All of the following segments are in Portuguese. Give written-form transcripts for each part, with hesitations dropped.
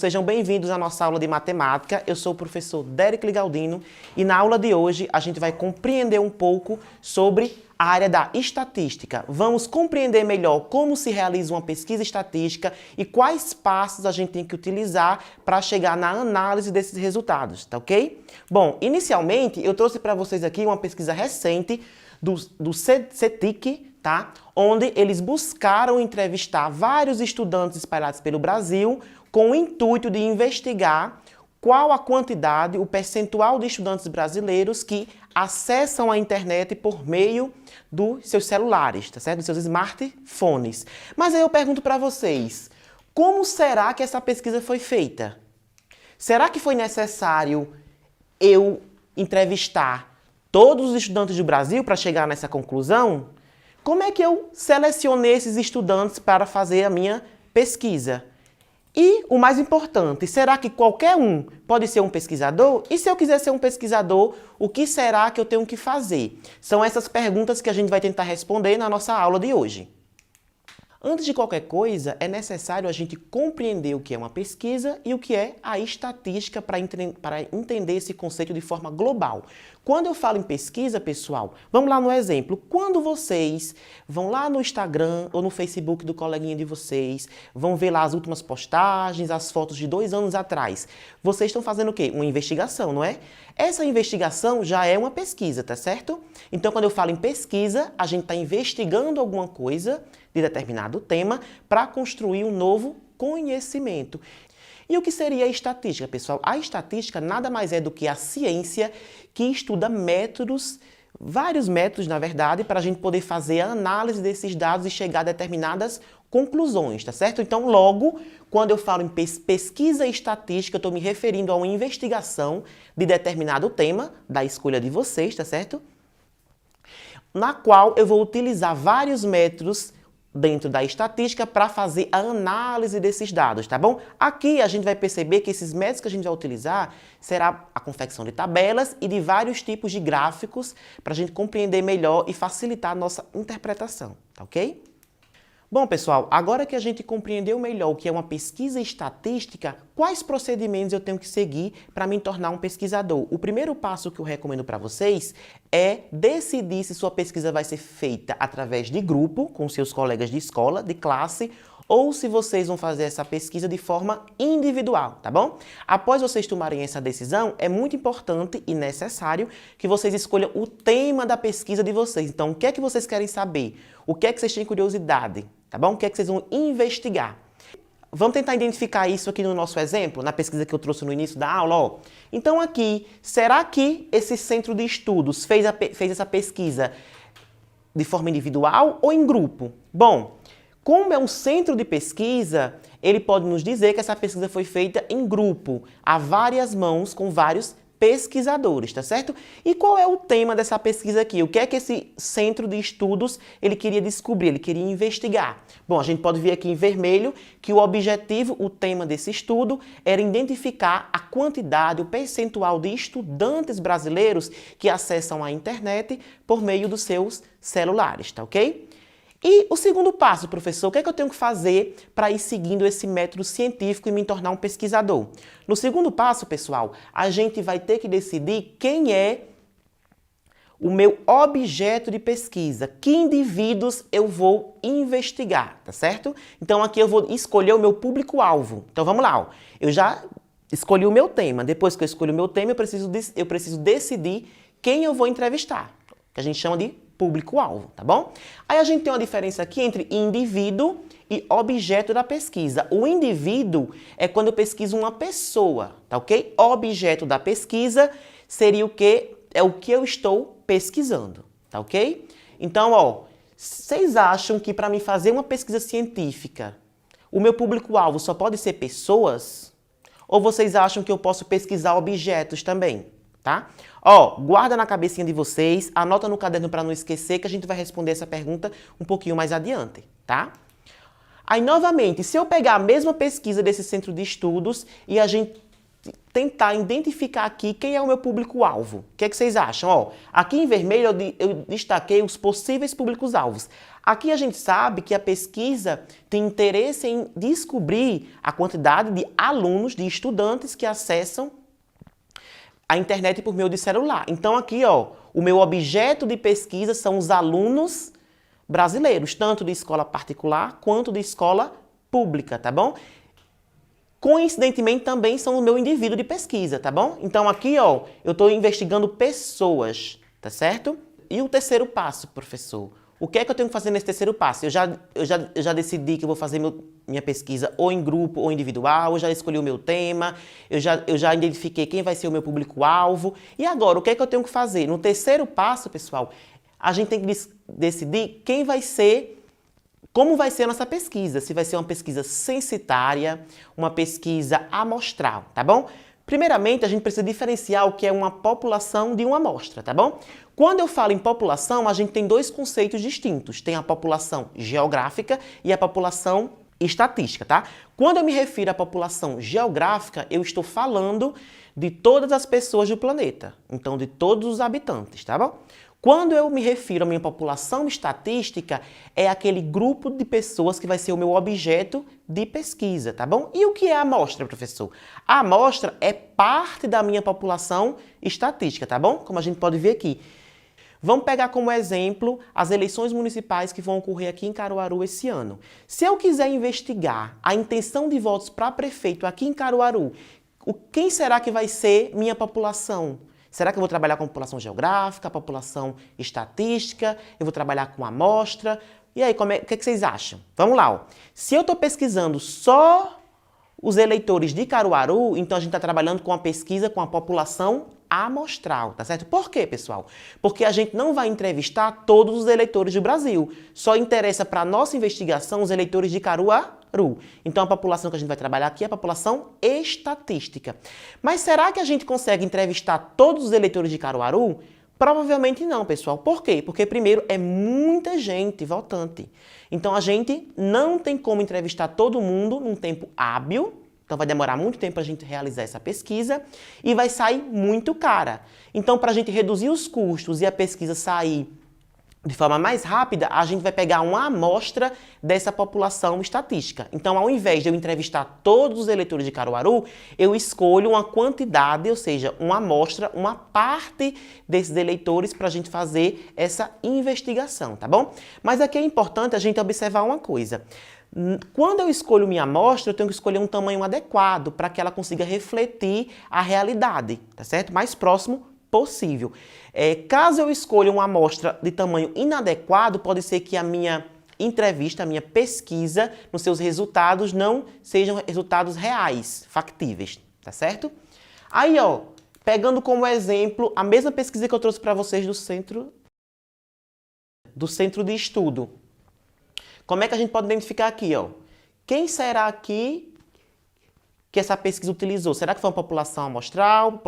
sejam bem-vindos à nossa aula de matemática. Eu sou o professor Derek Galdino e na aula de hoje a gente vai compreender um pouco sobre a área da estatística. Vamos compreender melhor como se realiza uma pesquisa estatística e quais passos a gente tem que utilizar para chegar na análise desses resultados, tá ok? Bom, inicialmente eu trouxe para vocês aqui uma pesquisa recente do CETIC, tá? Onde eles buscaram entrevistar vários estudantes espalhados pelo Brasil com o intuito de investigar qual a quantidade, o percentual de estudantes brasileiros que acessam a internet por meio dos seus celulares, tá certo? Dos seus smartphones. Mas aí eu pergunto para vocês, como será que essa pesquisa foi feita? Será que foi necessário eu entrevistar todos os estudantes do Brasil para chegar nessa conclusão? Como é que eu selecionei esses estudantes para fazer a minha pesquisa? E o mais importante, será que qualquer um pode ser um pesquisador? E se eu quiser ser um pesquisador, o que será que eu tenho que fazer? São essas perguntas que a gente vai tentar responder na nossa aula de hoje. Antes de qualquer coisa, é necessário a gente compreender o que é uma pesquisa e o que é a estatística para entender esse conceito de forma global. Quando eu falo em pesquisa, pessoal, vamos lá no exemplo. Quando vocês vão lá no Instagram ou no Facebook do coleguinha de vocês, vão ver lá as últimas postagens, as fotos de 2 anos atrás, vocês estão fazendo o quê? Uma investigação, não é? Essa investigação já é uma pesquisa, tá certo? Então, quando eu falo em pesquisa, a gente está investigando alguma coisa de determinado tema para construir um novo conhecimento. E o que seria a estatística, pessoal? A estatística nada mais é do que a ciência que estuda métodos, vários métodos, na verdade, para a gente poder fazer a análise desses dados e chegar a determinadas conclusões, tá certo? Então, logo, quando eu falo em pesquisa estatística, eu estou me referindo a uma investigação de determinado tema, da escolha de vocês, tá certo? Na qual eu vou utilizar vários métodos dentro da estatística para fazer a análise desses dados, tá bom? Aqui a gente vai perceber que esses métodos que a gente vai utilizar será a confecção de tabelas e de vários tipos de gráficos para a gente compreender melhor e facilitar a nossa interpretação, tá ok? Bom, pessoal, agora que a gente compreendeu melhor o que é uma pesquisa estatística, quais procedimentos eu tenho que seguir para me tornar um pesquisador? O primeiro passo que eu recomendo para vocês é decidir se sua pesquisa vai ser feita através de grupo, com seus colegas de escola, de classe, ou se vocês vão fazer essa pesquisa de forma individual, tá bom? Após vocês tomarem essa decisão, é muito importante e necessário que vocês escolham o tema da pesquisa de vocês. Então, o que é que vocês querem saber? O que é que vocês têm curiosidade? Tá bom? O que é que vocês vão investigar? Vamos tentar identificar isso aqui no nosso exemplo, na pesquisa que eu trouxe no início da aula, ó. Então aqui, será que esse centro de estudos fez essa pesquisa de forma individual ou em grupo? Bom, como é um centro de pesquisa, ele pode nos dizer que essa pesquisa foi feita em grupo, a várias mãos, com vários pesquisadores, tá certo? E qual é o tema dessa pesquisa aqui? O que é que esse centro de estudos ele queria descobrir, ele queria investigar? Bom, a gente pode ver aqui em vermelho que o objetivo, o tema desse estudo era identificar a quantidade, o percentual de estudantes brasileiros que acessam a internet por meio dos seus celulares, tá ok? E o segundo passo, professor, o que é que eu tenho que fazer para ir seguindo esse método científico e me tornar um pesquisador? No segundo passo, pessoal, a gente vai ter que decidir quem é o meu objeto de pesquisa, que indivíduos eu vou investigar, tá certo? Então aqui eu vou escolher o meu público-alvo. Então vamos lá, ó. Eu já escolhi o meu tema. Depois que eu escolhi o meu tema, eu preciso decidir quem eu vou entrevistar, que a gente chama de público-alvo, tá bom? Aí a gente tem uma diferença aqui entre indivíduo e objeto da pesquisa. O indivíduo é quando eu pesquiso uma pessoa, tá ok? Objeto da pesquisa seria o que? É o que eu estou pesquisando, tá ok? Então, ó, vocês acham que para mim fazer uma pesquisa científica, o meu público-alvo só pode ser pessoas? Ou vocês acham que eu posso pesquisar objetos também? Tá? Ó, guarda na cabecinha de vocês, anota no caderno para não esquecer que a gente vai responder essa pergunta um pouquinho mais adiante, tá? Aí, novamente, se eu pegar a mesma pesquisa desse centro de estudos e a gente tentar identificar aqui quem é o meu público-alvo. O que é que vocês acham? Ó, aqui em vermelho eu destaquei os possíveis públicos-alvos. Aqui a gente sabe que a pesquisa tem interesse em descobrir a quantidade de alunos, de estudantes que acessam a internet por meio de celular. Então aqui, ó, o meu objeto de pesquisa são os alunos brasileiros, tanto de escola particular quanto de escola pública, tá bom? Coincidentemente, também são o meu indivíduo de pesquisa, tá bom? Então aqui, ó, eu estou investigando pessoas, tá certo? E o terceiro passo, professor? O que é que eu tenho que fazer nesse terceiro passo? Eu já decidi que eu vou fazer minha pesquisa ou em grupo ou individual, eu já escolhi o meu tema, eu já identifiquei quem vai ser o meu público-alvo. E agora, o que é que eu tenho que fazer? No terceiro passo, pessoal, a gente tem que decidir quem vai ser, como vai ser a nossa pesquisa. Se vai ser uma pesquisa censitária, uma pesquisa amostral, tá bom? Primeiramente, a gente precisa diferenciar o que é uma população de uma amostra, tá bom? Quando eu falo em população, a gente tem dois conceitos distintos. Tem a população geográfica e a população estatística, tá? Quando eu me refiro à população geográfica, eu estou falando de todas as pessoas do planeta. Então, de todos os habitantes, tá bom? Quando eu me refiro à minha população estatística, é aquele grupo de pessoas que vai ser o meu objeto de pesquisa, tá bom? E o que é a amostra, professor? A amostra é parte da minha população estatística, tá bom? Como a gente pode ver aqui. Vamos pegar como exemplo as eleições municipais que vão ocorrer aqui em Caruaru esse ano. Se eu quiser investigar a intenção de votos para prefeito aqui em Caruaru, quem será que vai ser minha população? Será que eu vou trabalhar com a população geográfica, a população estatística? Eu vou trabalhar com amostra? E aí, o que vocês acham? Vamos lá. Ó. Se eu estou pesquisando só os eleitores de Caruaru, então a gente está trabalhando com a pesquisa com a população amostral, tá certo? Por quê, pessoal? Porque a gente não vai entrevistar todos os eleitores do Brasil. Só interessa para a nossa investigação os eleitores de Caruaru. Então a população que a gente vai trabalhar aqui é a população estatística. Mas será que a gente consegue entrevistar todos os eleitores de Caruaru? Provavelmente não, pessoal. Por quê? Porque primeiro é muita gente votante. Então a gente não tem como entrevistar todo mundo num tempo hábil. Então vai demorar muito tempo para a gente realizar essa pesquisa e vai sair muito cara. Então, para a gente reduzir os custos e a pesquisa sair de forma mais rápida, a gente vai pegar uma amostra dessa população estatística. Então, ao invés de eu entrevistar todos os eleitores de Caruaru, eu escolho uma quantidade, ou seja, uma amostra, uma parte desses eleitores para a gente fazer essa investigação, tá bom? Mas aqui é importante a gente observar uma coisa. Quando eu escolho minha amostra, eu tenho que escolher um tamanho adequado para que ela consiga refletir a realidade, tá certo? Mais próximo possível. Caso eu escolha uma amostra de tamanho inadequado, pode ser que a minha entrevista, a minha pesquisa, nos seus resultados não sejam resultados reais, factíveis, tá certo? Aí, ó, pegando como exemplo a mesma pesquisa que eu trouxe para vocês do centro de estudo. Como é que a gente pode identificar aqui, ó? Quem será aqui que essa pesquisa utilizou? Será que foi uma população amostral,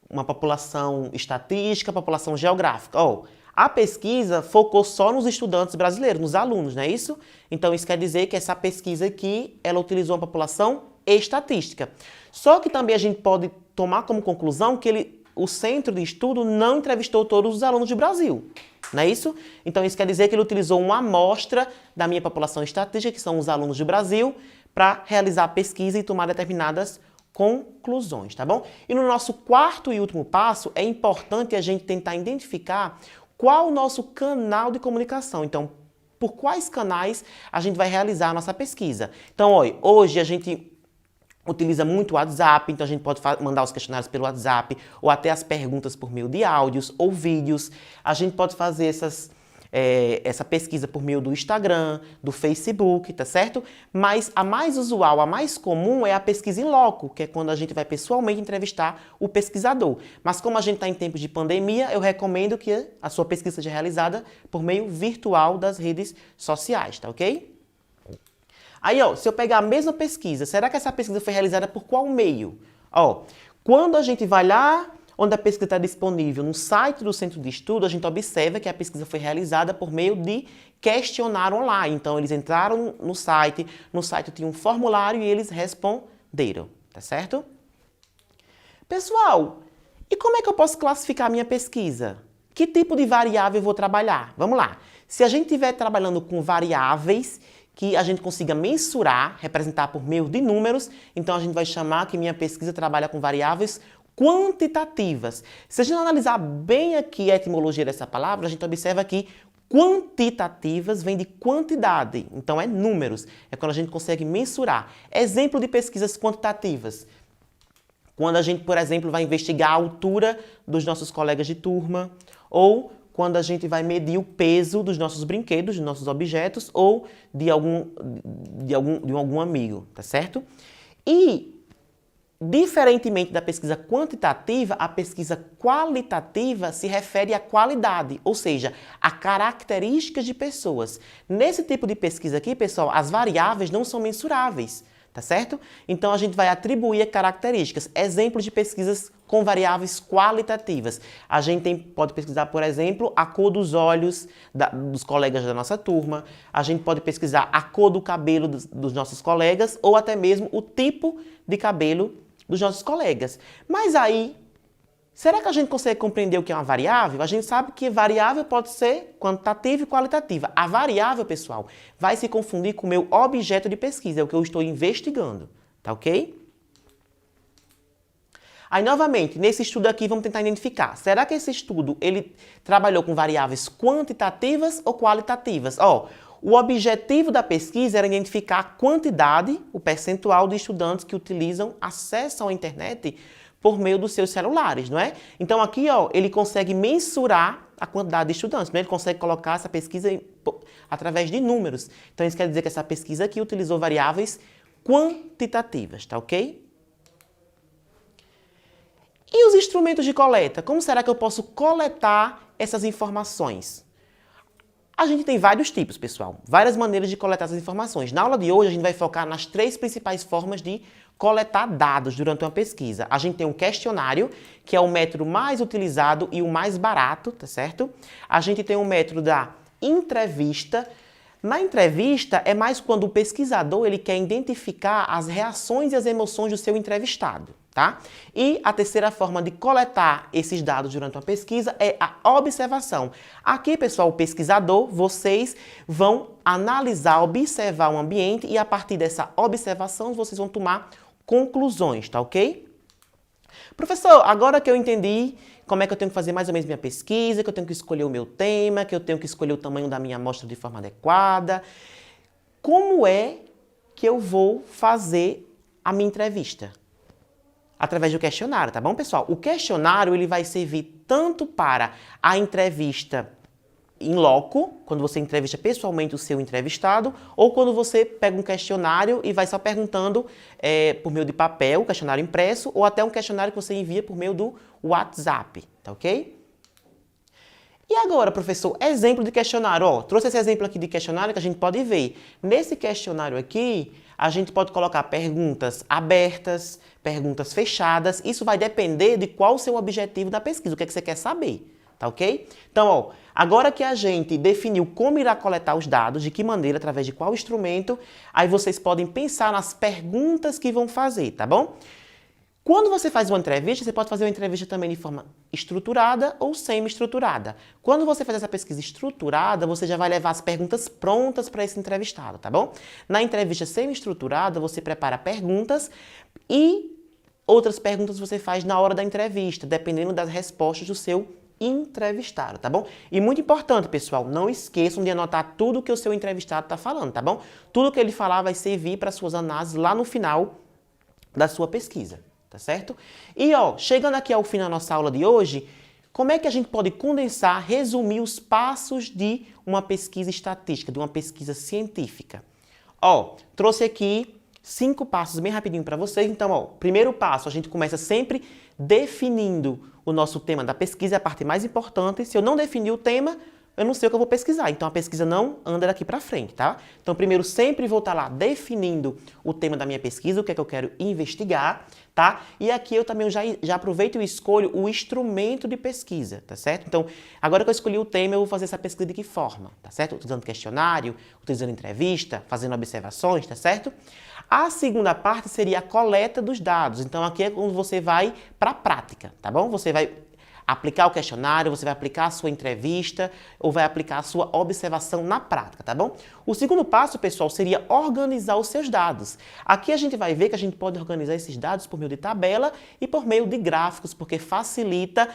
uma população estatística, população geográfica? Ó, a pesquisa focou só nos estudantes brasileiros, nos alunos, não é isso? Então isso quer dizer que essa pesquisa aqui, ela utilizou uma população estatística. Só que também a gente pode tomar como conclusão que o centro de estudo não entrevistou todos os alunos do Brasil. Não é isso? Então isso quer dizer que ele utilizou uma amostra da minha população estatística, que são os alunos do Brasil, para realizar a pesquisa e tomar determinadas conclusões, tá bom? E no nosso quarto e último passo, é importante a gente tentar identificar qual o nosso canal de comunicação. Então, por quais canais a gente vai realizar a nossa pesquisa. Então, olha, hoje a gente utiliza muito o WhatsApp, então a gente pode mandar os questionários pelo WhatsApp, ou até as perguntas por meio de áudios ou vídeos. A gente pode fazer essa pesquisa por meio do Instagram, do Facebook, tá certo? Mas a mais usual, a mais comum é a pesquisa em loco, que é quando a gente vai pessoalmente entrevistar o pesquisador. Mas como a gente está em tempos de pandemia, eu recomendo que a sua pesquisa seja realizada por meio virtual das redes sociais, tá ok? Aí, ó, se eu pegar a mesma pesquisa, será que essa pesquisa foi realizada por qual meio? Ó, quando a gente vai lá onde a pesquisa está disponível no site do centro de estudo, a gente observa que a pesquisa foi realizada por meio de questionário online. Então, eles entraram no site tinha um formulário e eles responderam, tá certo? Pessoal, e como é que eu posso classificar a minha pesquisa? Que tipo de variável eu vou trabalhar? Vamos lá. Se a gente estiver trabalhando com variáveis que a gente consiga mensurar, representar por meio de números, então a gente vai chamar que minha pesquisa trabalha com variáveis quantitativas. Se a gente analisar bem aqui a etimologia dessa palavra, a gente observa que quantitativas vem de quantidade, então é números, é quando a gente consegue mensurar. Exemplo de pesquisas quantitativas. Quando a gente, por exemplo, vai investigar a altura dos nossos colegas de turma, ou quando a gente vai medir o peso dos nossos brinquedos, dos nossos objetos, ou de algum amigo, tá certo? E, diferentemente da pesquisa quantitativa, a pesquisa qualitativa se refere à qualidade, ou seja, a características de pessoas. Nesse tipo de pesquisa aqui, pessoal, as variáveis não são mensuráveis, tá certo? Então a gente vai atribuir características. Exemplos de pesquisas com variáveis qualitativas. A gente pode pesquisar, por exemplo, a cor dos olhos dos colegas da nossa turma, a gente pode pesquisar a cor do cabelo dos nossos colegas ou até mesmo o tipo de cabelo dos nossos colegas. Mas aí, será que a gente consegue compreender o que é uma variável? A gente sabe que variável pode ser quantitativa e qualitativa. A variável, pessoal, vai se confundir com o meu objeto de pesquisa, é o que eu estou investigando, tá ok? Aí, novamente, nesse estudo aqui, vamos tentar identificar. Será que esse estudo, ele trabalhou com variáveis quantitativas ou qualitativas? O objetivo da pesquisa era identificar a quantidade, o percentual de estudantes que utilizam acesso à internet por meio dos seus celulares, não é? Então aqui, ele consegue mensurar a quantidade de estudantes, né? Ele consegue colocar essa pesquisa através de números. Então isso quer dizer que essa pesquisa aqui utilizou variáveis quantitativas, tá ok? E os instrumentos de coleta? Como será que eu posso coletar essas informações? A gente tem vários tipos, pessoal, várias maneiras de coletar essas informações. Na aula de hoje, a gente vai focar nas 3 principais formas de coletar dados durante uma pesquisa. A gente tem um questionário, que é o método mais utilizado e o mais barato, tá certo? A gente tem o método da entrevista. Na entrevista, é mais quando o pesquisador ele quer identificar as reações e as emoções do seu entrevistado. Tá? E a terceira forma de coletar esses dados durante uma pesquisa é a observação. Aqui, pessoal, o pesquisador, vocês vão analisar, observar o ambiente e a partir dessa observação vocês vão tomar conclusões, tá ok? Professor, agora que eu entendi como é que eu tenho que fazer mais ou menos minha pesquisa, que eu tenho que escolher o meu tema, que eu tenho que escolher o tamanho da minha amostra de forma adequada, como é que eu vou fazer a minha entrevista? Através do questionário, tá bom, pessoal? O questionário ele vai servir tanto para a entrevista in loco, quando você entrevista pessoalmente o seu entrevistado, ou quando você pega um questionário e vai só perguntando por meio de papel, questionário impresso, ou até um questionário que você envia por meio do WhatsApp, tá ok? E agora, professor, exemplo de questionário. Trouxe esse exemplo aqui de questionário que a gente pode ver. Nesse questionário aqui, a gente pode colocar perguntas abertas, perguntas fechadas. Isso vai depender de qual o seu objetivo da pesquisa, o que é que você quer saber, tá ok? Então, agora que a gente definiu como irá coletar os dados, de que maneira, através de qual instrumento, aí vocês podem pensar nas perguntas que vão fazer, tá bom? Quando você faz uma entrevista, você pode fazer uma entrevista também de forma estruturada ou semi-estruturada. Quando você faz essa pesquisa estruturada, você já vai levar as perguntas prontas para esse entrevistado, tá bom? Na entrevista semi-estruturada, você prepara perguntas e outras perguntas você faz na hora da entrevista, dependendo das respostas do seu entrevistado, tá bom? E muito importante, pessoal, não esqueçam de anotar tudo que o seu entrevistado está falando, tá bom? Tudo que ele falar vai servir para suas análises lá no final da sua pesquisa. Tá certo? E chegando aqui ao fim da nossa aula de hoje, como é que a gente pode condensar, resumir os passos de uma pesquisa estatística, de uma pesquisa científica? Trouxe aqui 5 passos bem rapidinho para vocês. Então, primeiro passo, a gente começa sempre definindo o nosso tema da pesquisa, é a parte mais importante. Se eu não definir o tema, eu não sei o que eu vou pesquisar, então a pesquisa não anda daqui para frente, tá? Então, primeiro, sempre vou estar lá definindo o tema da minha pesquisa, o que é que eu quero investigar, tá? E aqui eu também já aproveito e escolho o instrumento de pesquisa, tá certo? Então, agora que eu escolhi o tema, eu vou fazer essa pesquisa de que forma, tá certo? Utilizando questionário, utilizando entrevista, fazendo observações, tá certo? A segunda parte seria a coleta dos dados. Então, aqui é quando você vai para a prática, tá bom? Você vai aplicar o questionário, você vai aplicar a sua entrevista ou vai aplicar a sua observação na prática, tá bom? O segundo passo, pessoal, seria organizar os seus dados. Aqui a gente vai ver que a gente pode organizar esses dados por meio de tabela e por meio de gráficos, porque facilita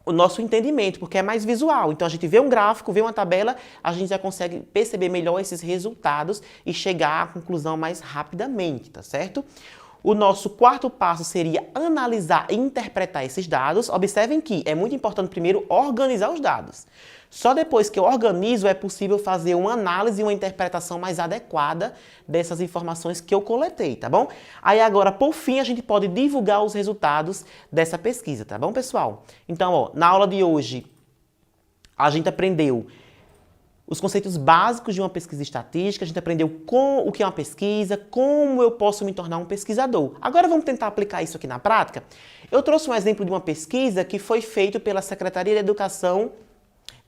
o nosso entendimento, porque é mais visual. Então, a gente vê um gráfico, vê uma tabela, a gente já consegue perceber melhor esses resultados e chegar à conclusão mais rapidamente, tá certo? O nosso quarto passo seria analisar e interpretar esses dados. Observem que é muito importante primeiro organizar os dados. Só depois que eu organizo é possível fazer uma análise e uma interpretação mais adequada dessas informações que eu coletei, tá bom? Aí agora, por fim, a gente pode divulgar os resultados dessa pesquisa, tá bom, pessoal? Então, ó, na aula de hoje, a gente aprendeu os conceitos básicos de uma pesquisa estatística, a gente aprendeu o que é uma pesquisa, como eu posso me tornar um pesquisador. Agora vamos tentar aplicar isso aqui na prática? Eu trouxe um exemplo de uma pesquisa que foi feita pela Secretaria de Educação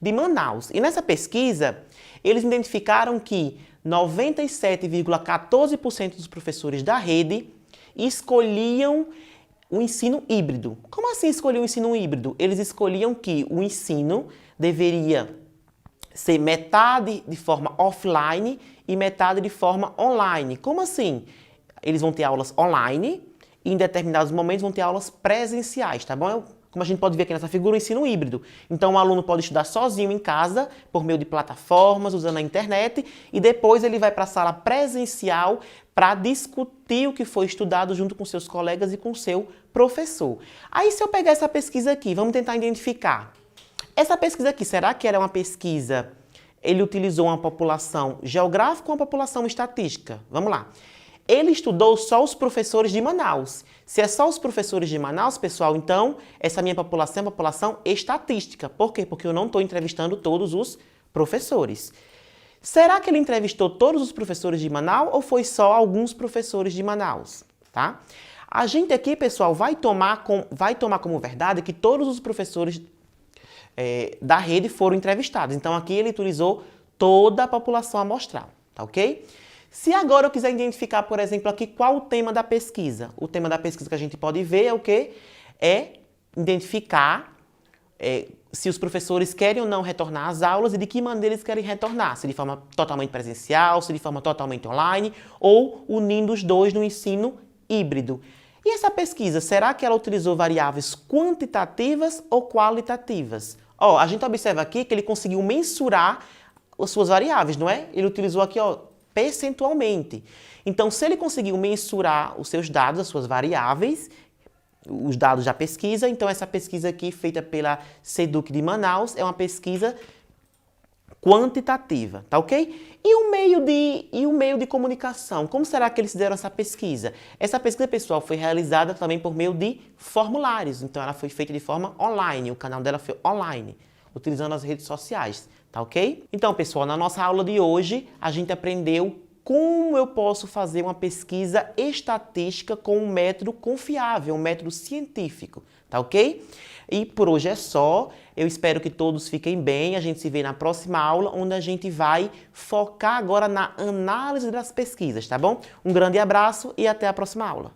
de Manaus. E nessa pesquisa, eles identificaram que 97,14% dos professores da rede escolhiam o ensino híbrido. Como assim escolher o ensino híbrido? Eles escolhiam que o ensino deveria ser metade de forma offline e metade de forma online. Como assim? Eles vão ter aulas online e em determinados momentos vão ter aulas presenciais, tá bom? Como a gente pode ver aqui nessa figura, o ensino híbrido. Então, o aluno pode estudar sozinho em casa, por meio de plataformas, usando a internet, e depois ele vai para a sala presencial para discutir o que foi estudado junto com seus colegas e com o seu professor. Aí, se eu pegar essa pesquisa aqui, vamos tentar identificar. Essa pesquisa aqui, será que era uma pesquisa, ele utilizou uma população geográfica ou uma população estatística? Vamos lá. Ele estudou só os professores de Manaus. Se é só os professores de Manaus, pessoal, então essa minha população é uma população estatística. Por quê? Porque eu não estou entrevistando todos os professores. Será que ele entrevistou todos os professores de Manaus ou foi só alguns professores de Manaus? Tá? A gente aqui, pessoal, vai tomar como verdade que todos os professores da rede foram entrevistados. Então, aqui ele utilizou toda a população amostral, tá ok? Se agora eu quiser identificar, por exemplo, aqui qual o tema da pesquisa. O tema da pesquisa que a gente pode ver é o quê? É identificar se os professores querem ou não retornar às aulas e de que maneira eles querem retornar. Se de forma totalmente presencial, se de forma totalmente online ou unindo os dois no ensino híbrido. E essa pesquisa, será que ela utilizou variáveis quantitativas ou qualitativas? Ó, a gente observa aqui que ele conseguiu mensurar as suas variáveis, não é? Ele utilizou aqui, ó, percentualmente. Então, se ele conseguiu mensurar os seus dados, as suas variáveis, os dados da pesquisa, então essa pesquisa aqui, feita pela SEDUC de Manaus, é uma pesquisa quantitativa, tá ok? E o meio de comunicação, como será que eles fizeram essa pesquisa? Essa pesquisa, pessoal, foi realizada também por meio de formulários, então ela foi feita de forma online, o canal dela foi online, utilizando as redes sociais, tá ok? Então, pessoal, na nossa aula de hoje, a gente aprendeu como eu posso fazer uma pesquisa estatística com um método confiável, um método científico, tá ok? E por hoje é só. Eu espero que todos fiquem bem. A gente se vê na próxima aula, onde a gente vai focar agora na análise das pesquisas, tá bom? Um grande abraço e até a próxima aula.